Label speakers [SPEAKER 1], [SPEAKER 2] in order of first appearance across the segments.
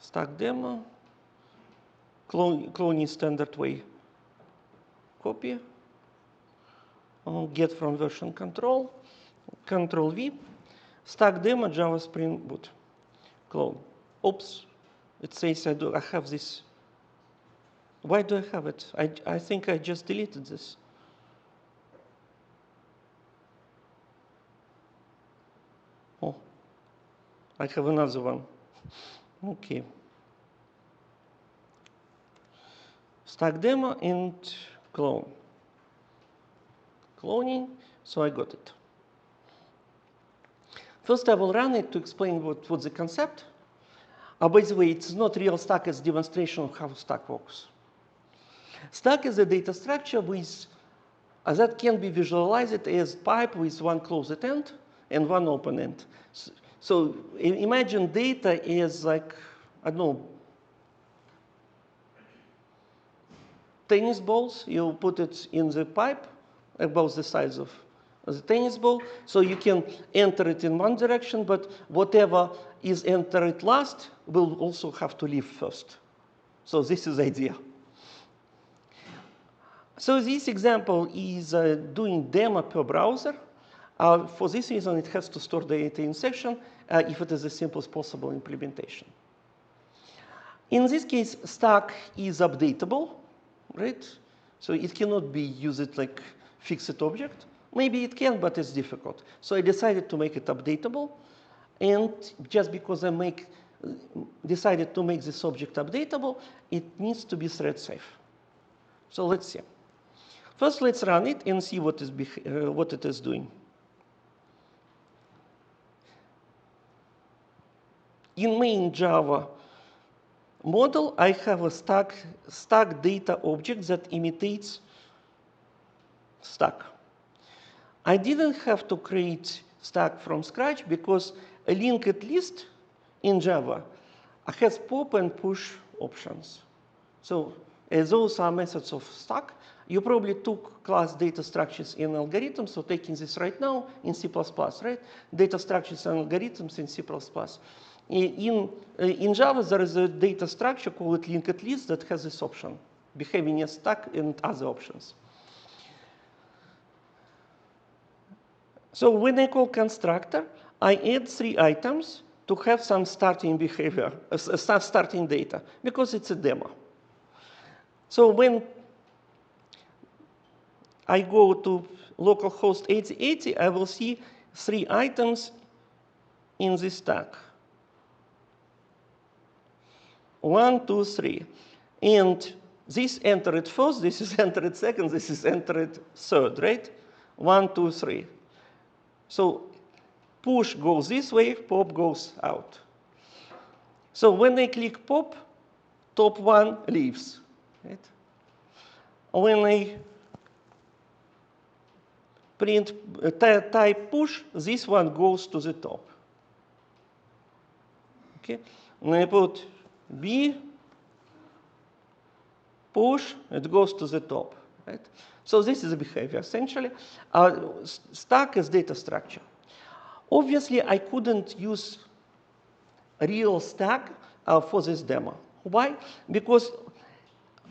[SPEAKER 1] StackDemo, cloning standard way, copy, get from version control, Control V, StackDemo Java Spring Boot, clone. Oops, it says I have this. Why do I have it? I think I just deleted this. Oh, I have another one. Okay. StackDemo and clone. Cloning, so I got it. First, I will run it to explain what's the concept. By the way, it's not real stack, it's demonstration of how stack works. Stack is a data structure with, that can be visualized as pipe with one closed end and one open end. So imagine data is like, I don't know, tennis balls. You put it in the pipe about the size of the tennis ball. So you can enter it in one direction, but whatever is entered last will also have to leave first. So this is the idea. So this example is doing demo per browser. For this reason, it has to store data in section if it is the simplest possible implementation. In this case, stack is updatable, right? So it cannot be used like fixed object. Maybe it can, but it's difficult. So I decided to make it updatable. And just because I decided to make this object updatable, it needs to be thread safe. So let's see. First, let's run it and see what it is doing. In main Java model, I have a stack data object that imitates stack. I didn't have to create stack from scratch because a linked list in Java has pop and push options. So those are methods of stack. You probably took class data structures in algorithms, so taking this right now in C++, right? Data structures and algorithms in C++. In Java, there is a data structure called linked list that has this option, behaving as stack and other options. So when I call constructor, I add 3 items to have some starting behavior, starting data, because it's a demo. So when I go to localhost 8080, I will see 3 items in this stack. 1, 2, 3. And this entered first, this is entered second, this is entered third, right? 1, 2, 3. So push goes this way, pop goes out. So when I click pop, top 1 leaves. Right? When I print type push, this one goes to the top. Okay? When I put B, push, it goes to the top. Right? So this is the behavior, essentially. Stack is data structure. Obviously, I couldn't use a real stack for this demo. Why? Because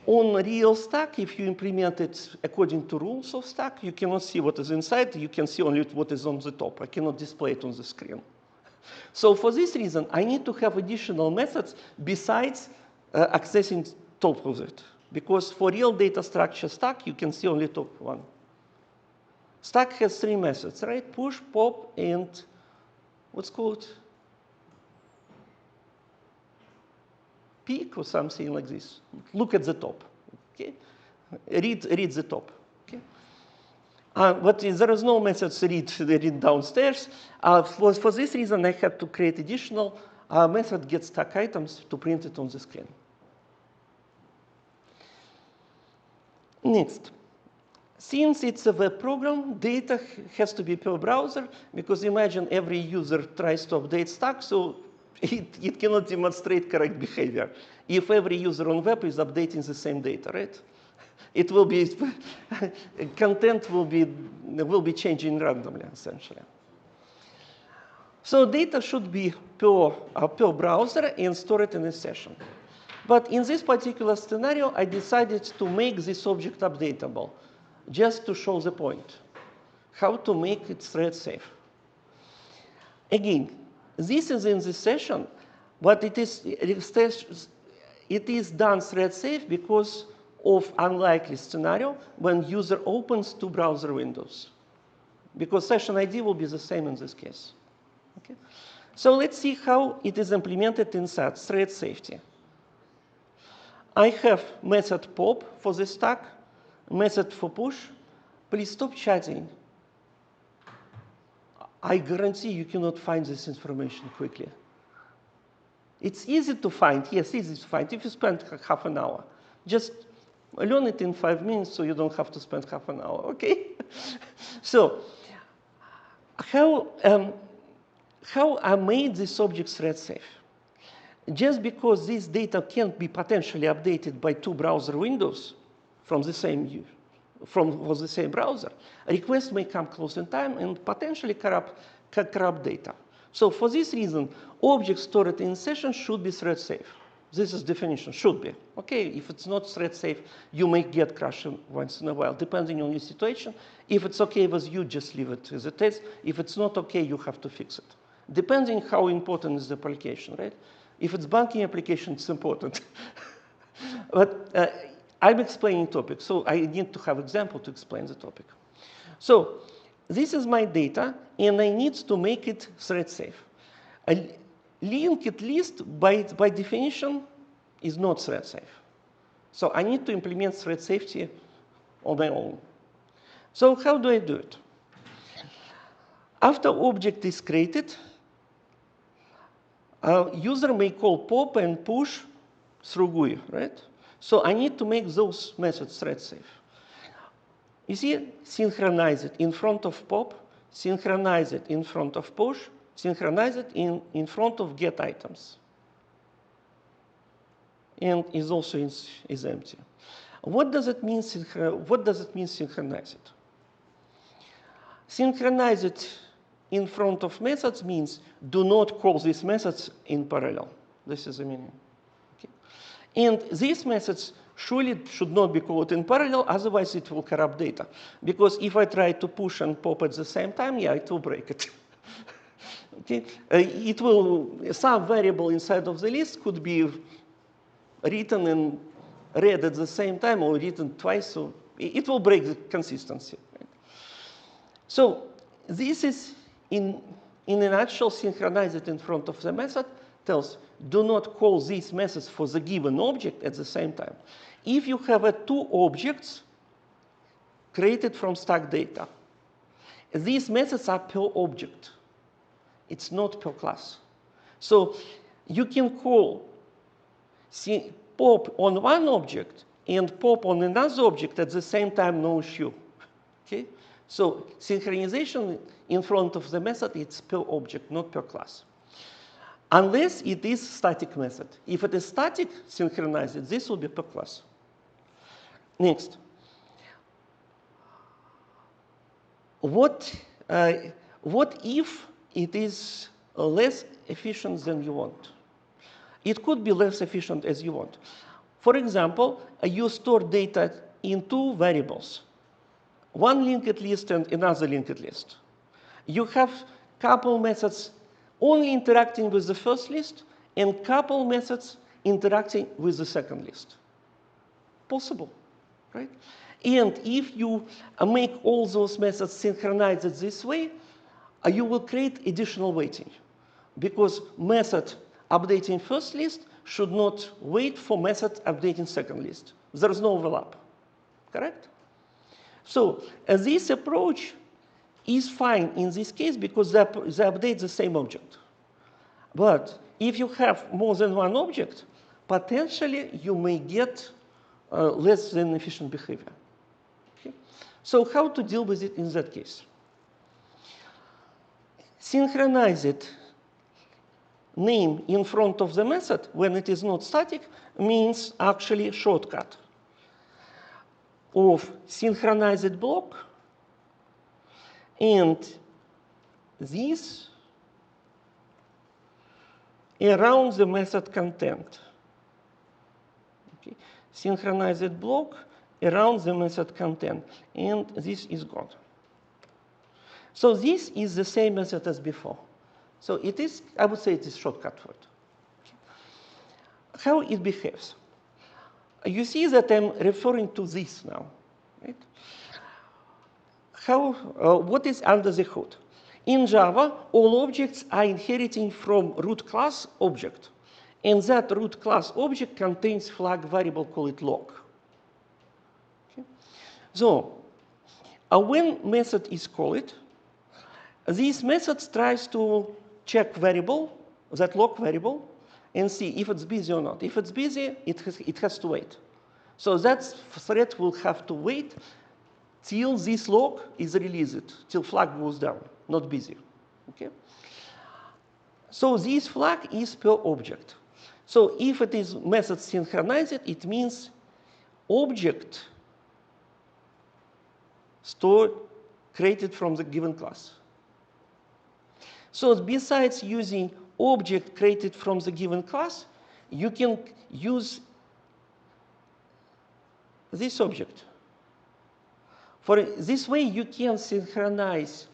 [SPEAKER 1] on a real stack, if you implement it according to rules of stack, you cannot see what is inside. You can see only what is on the top. I cannot display it on the screen. So for this reason, I need to have additional methods besides accessing top of it. Because for real data structure stack, you can see only top 1. Stack has 3 methods, right? Push, pop, and what's called? Peek or something like this. Look at the top. Okay? Read the top. Okay? But there is no method to read downstairs. For this reason, I had to create additional method get stack items to print it on the screen. Next, since it's a web program, data has to be per browser, because imagine every user tries to update stack, so it cannot demonstrate correct behavior. If every user on web is updating the same data, right? It will be, content will be changing randomly, essentially. So data should be per browser and stored in a session. But in this particular scenario, I decided to make this object updatable, just to show the point, how to make it thread safe. Again, this is in the session, but it is done thread safe because of unlikely scenario when user opens two browser windows. Because session ID will be the same in this case. Okay? So let's see how it is implemented inside thread safety. I have method pop for the stack, method for push. Please stop chatting. I guarantee you cannot find this information quickly. It's easy to find, yes, easy to find if you spend half an hour. Just learn it in 5 minutes so you don't have to spend half an hour, okay? So, how I made this object thread safe? Just because this data can't be potentially updated by two browser windows from the same browser, requests may come close in time and potentially corrupt data. So for this reason, objects stored in session should be thread safe. This is definition, should be. Okay, if it's not thread safe, you may get crashing once in a while, depending on your situation. If it's okay with you, just leave it as it is. If it's not okay, you have to fix it. Depending how important is the application, right? If it's banking application, it's important. But I'm explaining topic, so I need to have example to explain the topic. So this is my data, and I need to make it thread safe. A linked list, by definition, is not thread safe. So I need to implement thread safety on my own. So how do I do it? After object is created, user may call pop and push through GUI, right? So I need to make those methods thread safe. You see, synchronize it in front of pop, synchronize it in front of push, synchronize it in front of get items. And is also is empty. What does it mean synchronize it? Synchronize it in front of methods means do not call these methods in parallel. This is the meaning. Okay. And these methods surely should not be called in parallel, otherwise it will corrupt data. Because if I try to push and pop at the same time, yeah, it will break it. Okay. Some variable inside of the list could be written and read at the same time or written twice, so it will break the consistency. Right? So this is, in a nutshell, synchronize it in front of the method, tells do not call these methods for the given object at the same time. If you have two objects created from stack data, these methods are per object. It's not per class. So you can call pop on one object and pop on another object at the same time, no issue. Okay? So synchronization in front of the method, it's per object, not per class. Unless it is static method. If it is static, synchronize it. This will be per class. Next. What if it is less efficient than you want? It could be less efficient as you want. For example, you store data in two variables, one linked list and another linked list. You have couple methods only interacting with the first list and couple methods interacting with the second list. Possible, right? And if you make all those methods synchronized this way, you will create additional waiting, because method updating first list should not wait for method updating second list. There is no overlap, correct? So this approach is fine in this case because they update the same object. But if you have more than one object, potentially you may get less than efficient behavior. Okay? So how to deal with it in that case? Synchronize it name in front of the method when it is not static means actually a shortcut of synchronized block, and this around the method content. Okay. Synchronized block around the method content, and this is gone. So this is the same method as before. So it is, I would say it is shortcut for it. Okay. How it behaves. You see that I'm referring to this now. Right? What is under the hood? In Java, all objects are inheriting from root class object. And that root class object contains flag variable, call it log. Okay. So when method is called, this method tries to check variable, that log variable, and see if it's busy or not. If it's busy, it has to wait. So that thread will have to wait till this log is released, till flag goes down, not busy. Okay? So this flag is per object. So if it is method synchronized, it means object stored, created from the given class. So besides using object created from the given class, you can use this object. For this way, you can synchronize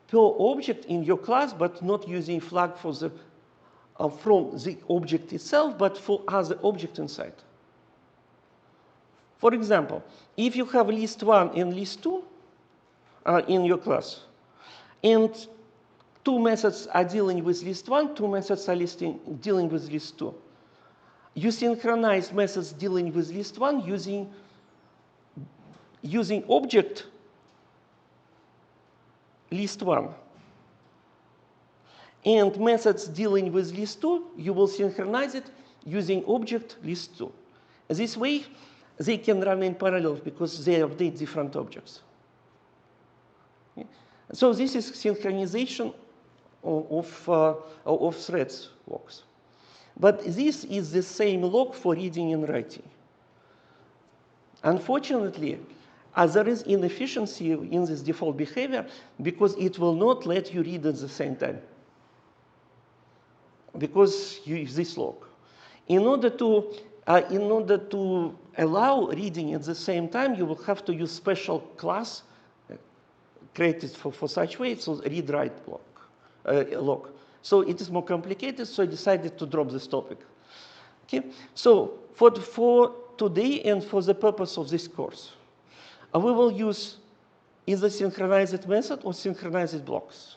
[SPEAKER 1] per object in your class, but not using flag for the, from the object itself, but for other object inside. For example, if you have list 1 and list 2 in your class, and 2 methods are dealing with list 1, 2 methods are dealing with list 2. You synchronize methods dealing with list 1 using object list 1. And methods dealing with list 2, you will synchronize it using object list 2. This way, they can run in parallel because they update different objects. Okay. So this is synchronization of threads logs. But this is the same log for reading and writing. Unfortunately, there is inefficiency in this default behavior because it will not let you read at the same time. Because you use this log. In order to allow reading at the same time, you will have to use special class created for such way, so read-write block. Log. So it is more complicated, so I decided to drop this topic. Okay? So for today and for the purpose of this course, we will use either synchronized method or synchronized blocks.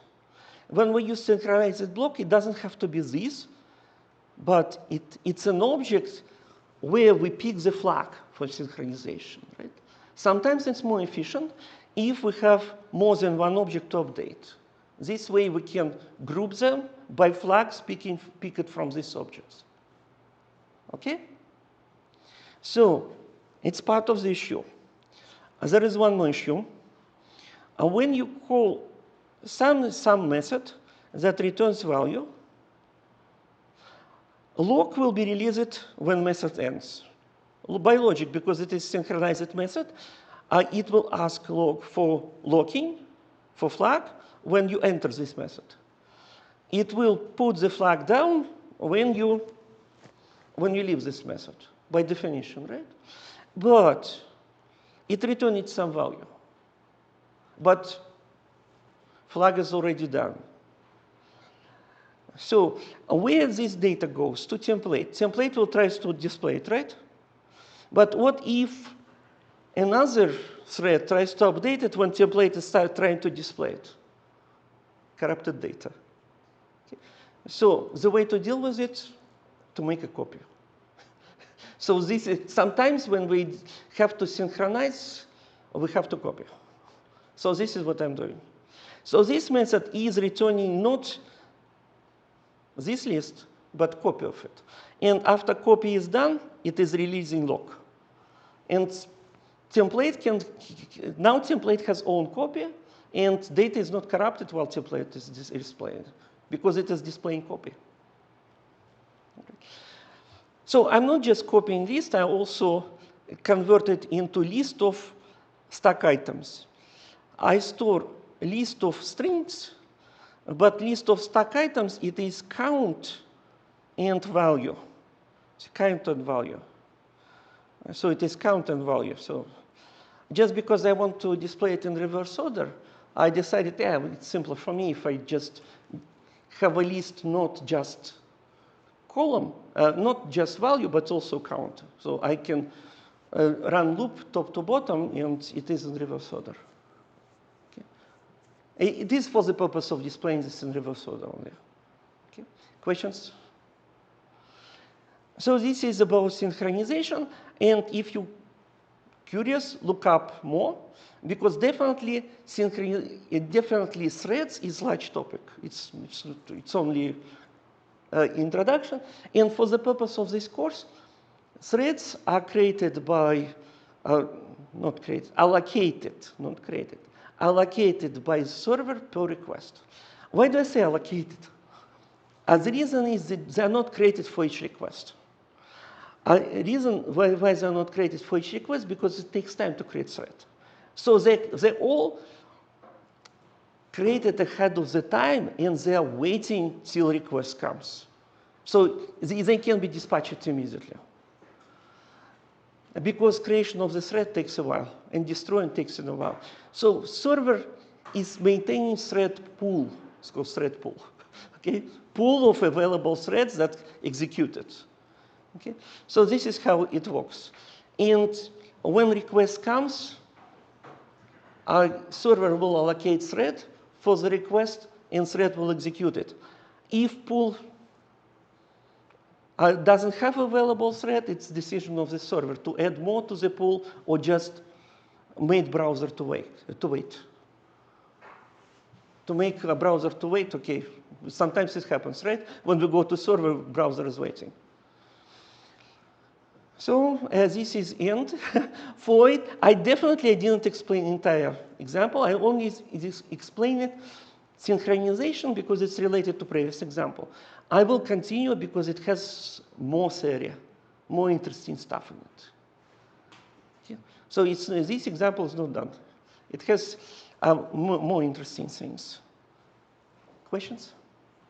[SPEAKER 1] When we use synchronized block, it doesn't have to be this, but it's an object where we pick the flag for synchronization. Right? Sometimes it's more efficient if we have more than one object to update. This way, we can group them by flags picked from these objects. Okay? So it's part of the issue. There is one more issue. When you call some method that returns value, log will be released when method ends. By logic, because it is synchronized method, it will ask log for locking, for flag, when you enter this method. It will put the flag down when you leave this method, by definition, right? But it returns some value. But flag is already done. So where this data goes? To template. Template will try to display it, right? But what if another thread tries to update it when template starts trying to display it? Corrupted data. Okay. So the way to deal with it, to make a copy. So this is, sometimes when we have to synchronize, we have to copy. So this is what I'm doing. So this method is returning not this list, but copy of it. And after copy is done, it is releasing log. And now template has own copy, and data is not corrupted while template is displayed, because it is displaying copy. Okay. So I'm not just copying list, I also convert it into list of stack items. I store a list of strings, but list of stack items, it is count and value. It's count and value. So it is count and value. So just because I want to display it in reverse order, I decided, yeah, it's simpler for me if I just have a list, not just column, not just value, but also count. So I can run loop top to bottom, and it is in reverse order. Okay. It is for the purpose of displaying this in reverse order only. Okay. Questions? So this is about synchronization, and if you're curious, look up more, because definitely threads is large topic. It's only introduction, and for the purpose of this course, threads are created by allocated by the server per request. Why do I say allocated? The reason is that they are not created for each request. The reason why they are not created for each request, because it takes time to create thread. So they all created ahead of the time, and they are waiting till request comes. So they can be dispatched immediately. Because creation of the thread takes a while, and destroying takes a while. So server is maintaining thread pool. It's called thread pool. Okay? Pool of available threads that executed. Okay? So this is how it works. And when request comes, our server will allocate thread for the request, and thread will execute it. If pool doesn't have available thread, it's decision of the server to add more to the pool or just make browser to wait. To make a browser to wait, okay, sometimes it happens, right? When we go to server, browser is waiting. So this is end for it. I didn't explain entire example. I only explain it synchronization because it's related to previous example. I will continue because it has more theory, more interesting stuff in it. Okay. So this example is not done. It has more interesting things. Questions?